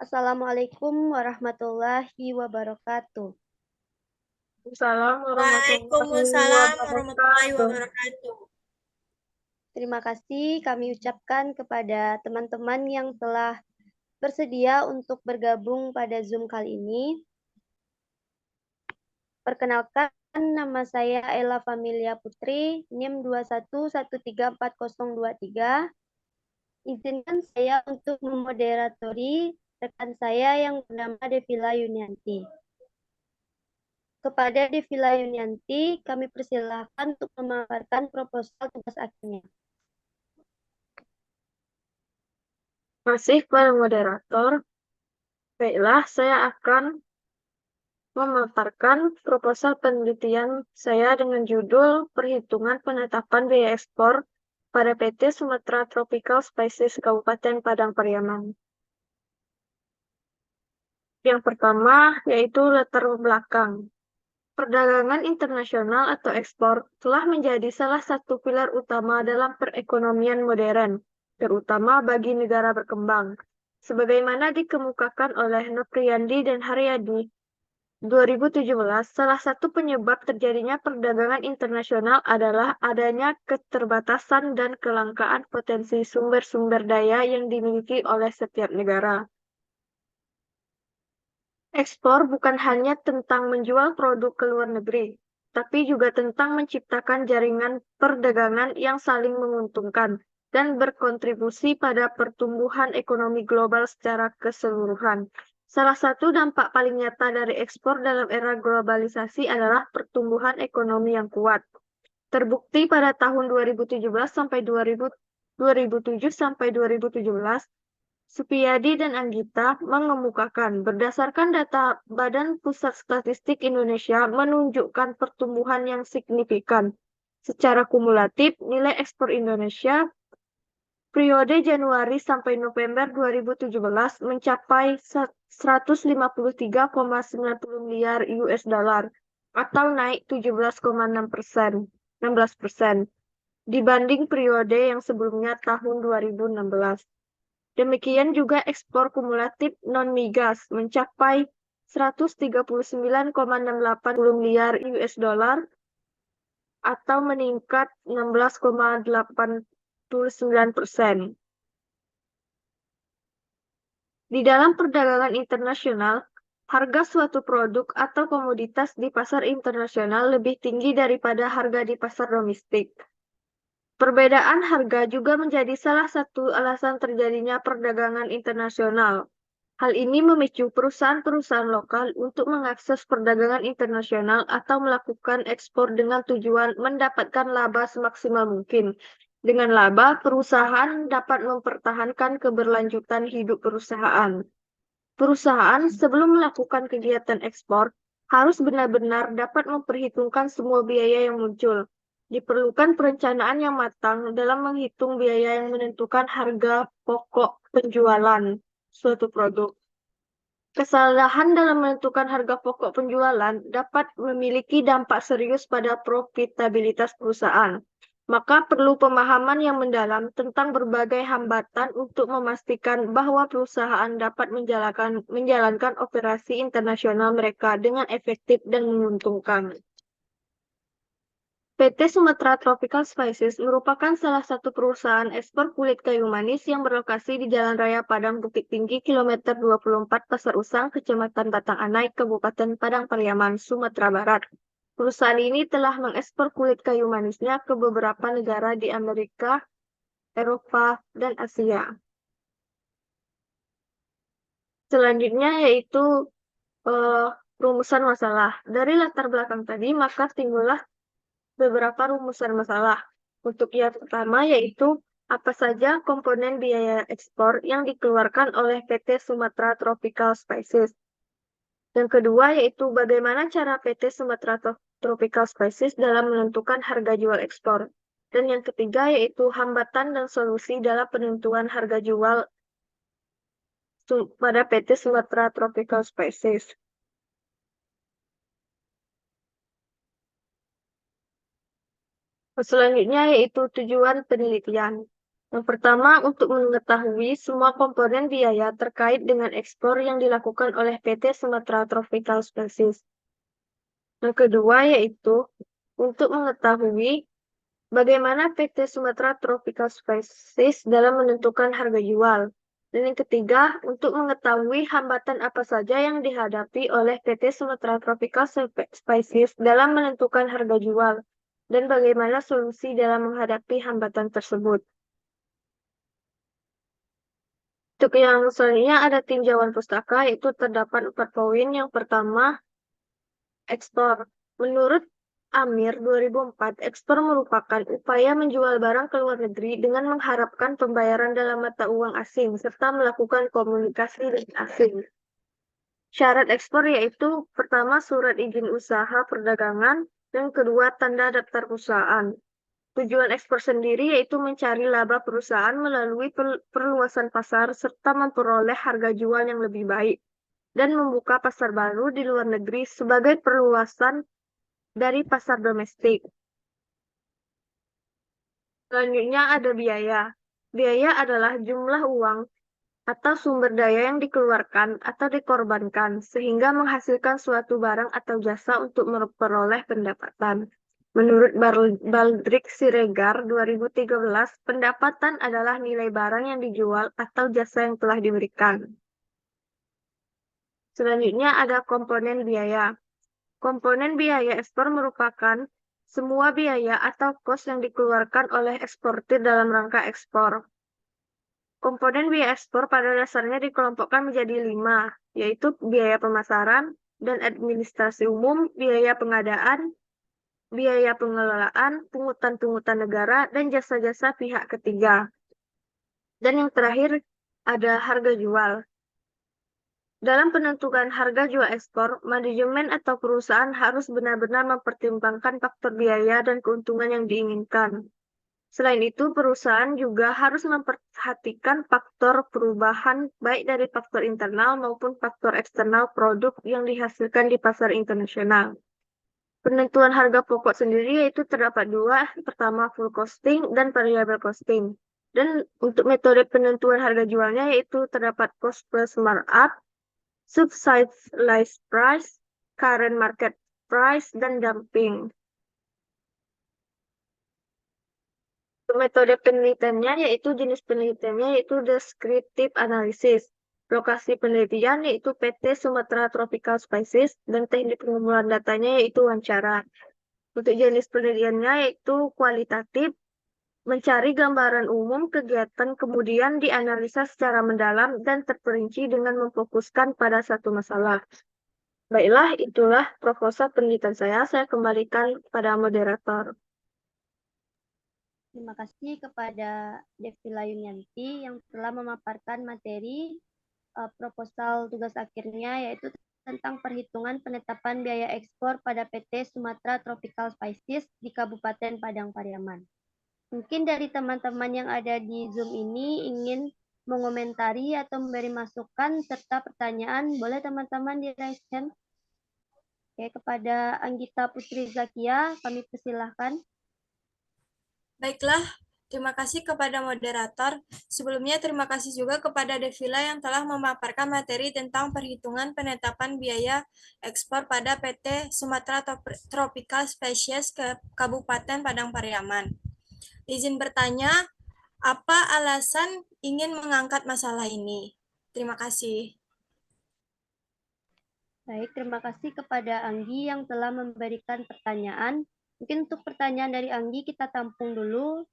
Assalamualaikum warahmatullahi wabarakatuh. Assalamualaikum warahmatullahi Waalaikumsalam warahmatullahi wabarakatuh. wabarakatuh. Terima kasih kami ucapkan kepada teman-teman yang telah bersedia untuk bergabung pada Zoom kali ini. Perkenalkan, nama saya Ella Familia Putri, NIM 21134023. Izinkan saya untuk memoderatori rekan saya yang bernama Devila Yunianti. Kepada Devila Yunianti, kami persilahkan untuk memaparkan proposal tugas akhirnya. Masih para moderator, baiklah saya akan memaparkan proposal penelitian saya dengan judul Perhitungan Penetapan Biaya Ekspor pada PT Sumatera Tropical Spices Kabupaten Padang Pariaman. Yang pertama yaitu latar belakang. Perdagangan internasional atau ekspor telah menjadi salah satu pilar utama dalam perekonomian modern, terutama bagi negara berkembang. Sebagaimana dikemukakan oleh Nopriyandi dan Haryadi, 2017, salah satu penyebab terjadinya perdagangan internasional adalah adanya keterbatasan dan kelangkaan potensi sumber-sumber daya yang dimiliki oleh setiap negara. Ekspor bukan hanya tentang menjual produk ke luar negeri, tapi juga tentang menciptakan jaringan perdagangan yang saling menguntungkan dan berkontribusi pada pertumbuhan ekonomi global secara keseluruhan. Salah satu dampak paling nyata dari ekspor dalam era globalisasi adalah pertumbuhan ekonomi yang kuat. Terbukti pada tahun 2017 sampai 2007 sampai 2017, Supiyadi dan Anggita mengemukakan berdasarkan data Badan Pusat Statistik Indonesia menunjukkan pertumbuhan yang signifikan. Secara kumulatif, nilai ekspor Indonesia periode Januari sampai November 2017 mencapai 153,90 miliar US dollar atau naik 16% dibanding periode yang sebelumnya tahun 2016. Demikian juga ekspor kumulatif non-migas mencapai 139,680 miliar US dollar atau meningkat 16,89%. Di dalam perdagangan internasional, harga suatu produk atau komoditas di pasar internasional lebih tinggi daripada harga di pasar domestik. Perbedaan harga juga menjadi salah satu alasan terjadinya perdagangan internasional. Hal ini memicu perusahaan-perusahaan lokal untuk mengakses perdagangan internasional atau melakukan ekspor dengan tujuan mendapatkan laba semaksimal mungkin. Dengan laba, perusahaan dapat mempertahankan keberlanjutan hidup perusahaan. Perusahaan sebelum melakukan kegiatan ekspor harus benar-benar dapat memperhitungkan semua biaya yang muncul. Diperlukan perencanaan yang matang dalam menghitung biaya yang menentukan harga pokok penjualan suatu produk. Kesalahan dalam menentukan harga pokok penjualan dapat memiliki dampak serius pada profitabilitas perusahaan. Maka perlu pemahaman yang mendalam tentang berbagai hambatan untuk memastikan bahwa perusahaan dapat menjalankan operasi internasional mereka dengan efektif dan menguntungkan. PT Sumatera Tropical Spices merupakan salah satu perusahaan ekspor kulit kayu manis yang berlokasi di Jalan Raya Padang Bukit Tinggi, kilometer 24 Pasar Usang, Kecamatan Batang Anai, Kabupaten Padang Pariaman, Sumatera Barat. Perusahaan ini telah mengekspor kulit kayu manisnya ke beberapa negara di Amerika, Eropa, dan Asia. Selanjutnya yaitu eh, rumusan masalah. Dari latar belakang tadi, maka timbullah beberapa rumusan masalah. Untuk yang pertama yaitu apa saja komponen biaya ekspor yang dikeluarkan oleh PT Sumatera Tropical Spices. Yang kedua yaitu bagaimana cara PT Sumatera Tropical Spices dalam menentukan harga jual ekspor. Dan yang ketiga yaitu hambatan dan solusi dalam penentuan harga jual pada PT Sumatera Tropical Spices. Selanjutnya yaitu tujuan penelitian. Yang pertama, untuk mengetahui semua komponen biaya terkait dengan ekspor yang dilakukan oleh PT Sumatera Tropical Species. Yang kedua, yaitu untuk mengetahui bagaimana PT Sumatera Tropical Species dalam menentukan harga jual. Dan yang ketiga, untuk mengetahui hambatan apa saja yang dihadapi oleh PT Sumatera Tropical Species dalam menentukan harga jual, dan bagaimana solusi dalam menghadapi hambatan tersebut. Untuk yang selanjutnya ada tinjauan pustaka, yaitu terdapat 4 poin. Yang pertama, ekspor. Menurut Amir 2004, ekspor merupakan upaya menjual barang ke luar negeri dengan mengharapkan pembayaran dalam mata uang asing, serta melakukan komunikasi dengan asing. Syarat ekspor yaitu pertama surat izin usaha perdagangan, dan kedua tanda daftar perusahaan. Tujuan ekspor sendiri yaitu mencari laba perusahaan melalui perluasan pasar serta memperoleh harga jual yang lebih baik, dan membuka pasar baru di luar negeri sebagai perluasan dari pasar domestik. Selanjutnya ada biaya. Biaya adalah jumlah uang atau sumber daya yang dikeluarkan atau dikorbankan sehingga menghasilkan suatu barang atau jasa untuk memperoleh pendapatan. Menurut Baldrick Siregar 2013, pendapatan adalah nilai barang yang dijual atau jasa yang telah diberikan. Selanjutnya ada komponen biaya. Komponen biaya ekspor merupakan semua biaya atau kos yang dikeluarkan oleh eksportir dalam rangka ekspor. Komponen biaya ekspor pada dasarnya dikelompokkan menjadi 5, yaitu biaya pemasaran dan administrasi umum, biaya pengadaan, biaya pengelolaan, pungutan-pungutan negara, dan jasa-jasa pihak ketiga. Dan yang terakhir ada harga jual. Dalam penentuan harga jual ekspor, manajemen atau perusahaan harus benar-benar mempertimbangkan faktor biaya dan keuntungan yang diinginkan. Selain itu, perusahaan juga harus memperhatikan faktor perubahan baik dari faktor internal maupun faktor eksternal produk yang dihasilkan di pasar internasional. Penentuan harga pokok sendiri yaitu terdapat dua, pertama full costing dan variable costing. Dan untuk metode penentuan harga jualnya yaitu terdapat cost plus markup, subsidized price, current market price, dan dumping. Metode penelitiannya yaitu jenis penelitiannya yaitu descriptive analysis. Lokasi penelitian yaitu PT Sumatera Tropical Species dan teknik pengumpulan datanya yaitu wawancara. Untuk jenis penelitiannya yaitu kualitatif, mencari gambaran umum kegiatan kemudian dianalisa secara mendalam dan terperinci dengan memfokuskan pada satu masalah. Baiklah, itulah proposal penelitian saya. Saya kembalikan pada moderator. Terima kasih kepada Devila Yunianti yang telah memaparkan materi proposal tugas akhirnya, yaitu tentang perhitungan penetapan biaya ekspor pada PT Sumatera Tropical Spices di Kabupaten Padang Pariaman. Mungkin dari teman-teman yang ada di Zoom ini ingin mengomentari atau memberi masukan serta pertanyaan, boleh teman-teman di raise hand. Oke, kepada Anggita Putri Zakia, kami persilahkan. Baiklah, terima kasih kepada moderator. Sebelumnya terima kasih juga kepada Devila yang telah memaparkan materi tentang perhitungan penetapan biaya ekspor pada PT Sumatera Tropical Species ke Kabupaten Padang Pariaman. Izin bertanya, apa alasan ingin mengangkat masalah ini? Terima kasih. Baik, terima kasih kepada Anggi yang telah memberikan pertanyaan. Mungkin untuk pertanyaan dari Anggi kita tampung dulu.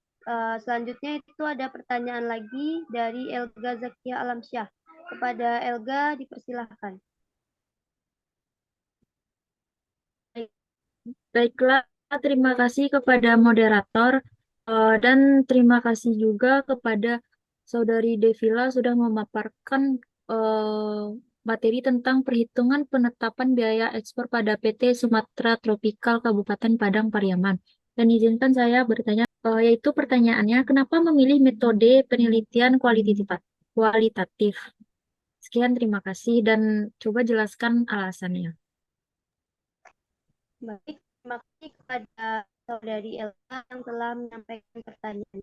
Selanjutnya itu ada pertanyaan lagi dari Elga Zakia Alamsyah. Kepada Elga dipersilahkan. Baiklah, terima kasih kepada moderator dan terima kasih juga kepada Saudari Devila sudah memaparkan materi tentang perhitungan penetapan biaya ekspor pada PT Sumatera Tropikal Kabupaten Padang Pariaman. Dan izinkan saya bertanya, yaitu pertanyaannya, kenapa memilih metode penelitian kualitatif? Sekian, terima kasih dan coba jelaskan alasannya. Baik, terima kasih kepada Saudari Elga yang telah menyampaikan pertanyaan.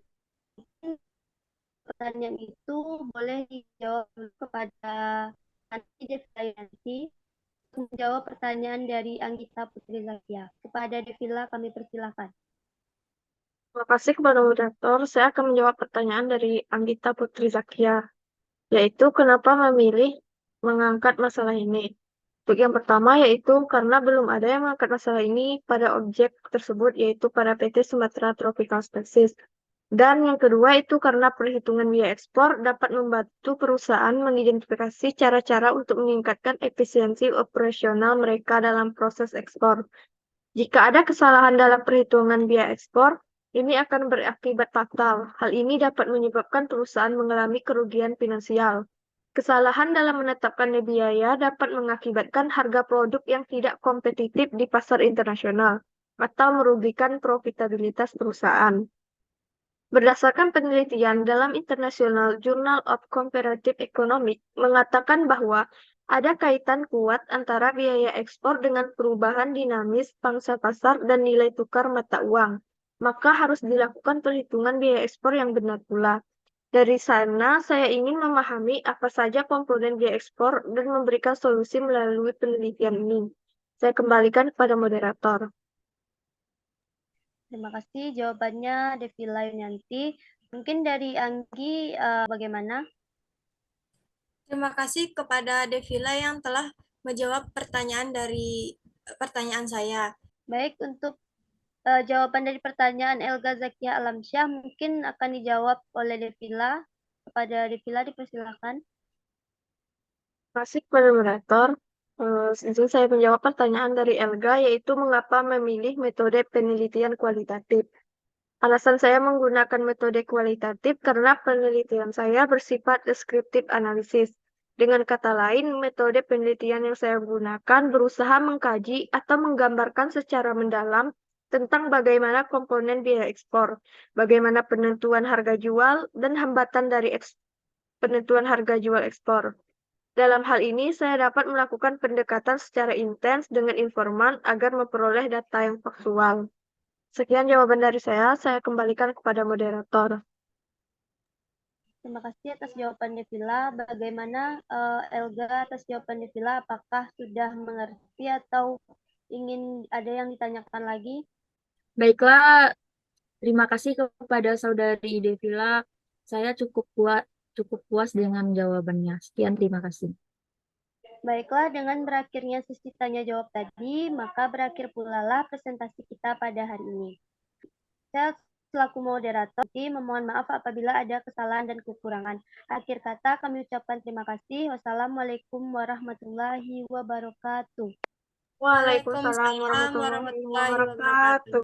pertanyaan itu boleh dijawab dulu kepada nanti Devila menjawab pertanyaan dari Anggita Putri Zakia. Kepada Devila kami persilakan. Terima kasih kepada moderator. Saya akan menjawab pertanyaan dari Anggita Putri Zakia, yaitu kenapa memilih mengangkat masalah ini. Untuk yang pertama yaitu karena belum ada yang mengangkat masalah ini pada objek tersebut, yaitu pada PT Sumatera Tropical Species. Dan yang kedua itu karena perhitungan biaya ekspor dapat membantu perusahaan mengidentifikasi cara-cara untuk meningkatkan efisiensi operasional mereka dalam proses ekspor. Jika ada kesalahan dalam perhitungan biaya ekspor, ini akan berakibat fatal. Hal ini dapat menyebabkan perusahaan mengalami kerugian finansial. Kesalahan dalam menetapkan biaya dapat mengakibatkan harga produk yang tidak kompetitif di pasar internasional atau merugikan profitabilitas perusahaan. Berdasarkan penelitian dalam International Journal of Comparative Economics mengatakan bahwa ada kaitan kuat antara biaya ekspor dengan perubahan dinamis pangsa pasar dan nilai tukar mata uang. Maka harus dilakukan perhitungan biaya ekspor yang benar pula. Dari sana, saya ingin memahami apa saja komponen biaya ekspor dan memberikan solusi melalui penelitian ini. Saya kembalikan kepada moderator. Terima kasih jawabannya Devila Yunianti. Mungkin dari Anggi bagaimana? Terima kasih kepada Devila yang telah menjawab pertanyaan saya. Baik, untuk jawaban dari pertanyaan Elga Zakia Alamsyah mungkin akan dijawab oleh Devila. Kepada Devila dipersilakan. Terima kasih kepada moderator. Izin saya menjawab pertanyaan dari Elga, yaitu mengapa memilih metode penelitian kualitatif. Alasan saya menggunakan metode kualitatif karena penelitian saya bersifat deskriptif analisis. Dengan kata lain, metode penelitian yang saya gunakan berusaha mengkaji atau menggambarkan secara mendalam tentang bagaimana komponen biaya ekspor, bagaimana penentuan harga jual, dan hambatan dari penentuan harga jual ekspor. Dalam hal ini, saya dapat melakukan pendekatan secara intens dengan informan agar memperoleh data yang faktual. Sekian jawaban dari saya kembalikan kepada moderator. Terima kasih atas jawaban Devila. Bagaimana Elga atas jawaban Devila? Apakah sudah mengerti atau ingin ada yang ditanyakan lagi? Baiklah, terima kasih kepada Saudari Devila. Saya cukup puas dengan jawabannya. Sekian, terima kasih. Baiklah, dengan berakhirnya sesi tanya jawab tadi, maka berakhir pula lah presentasi kita pada hari ini. Saya selaku moderator memohon maaf apabila ada kesalahan dan kekurangan. Akhir kata kami ucapkan terima kasih. Wassalamualaikum warahmatullahi wabarakatuh. Waalaikumsalam warahmatullahi wabarakatuh.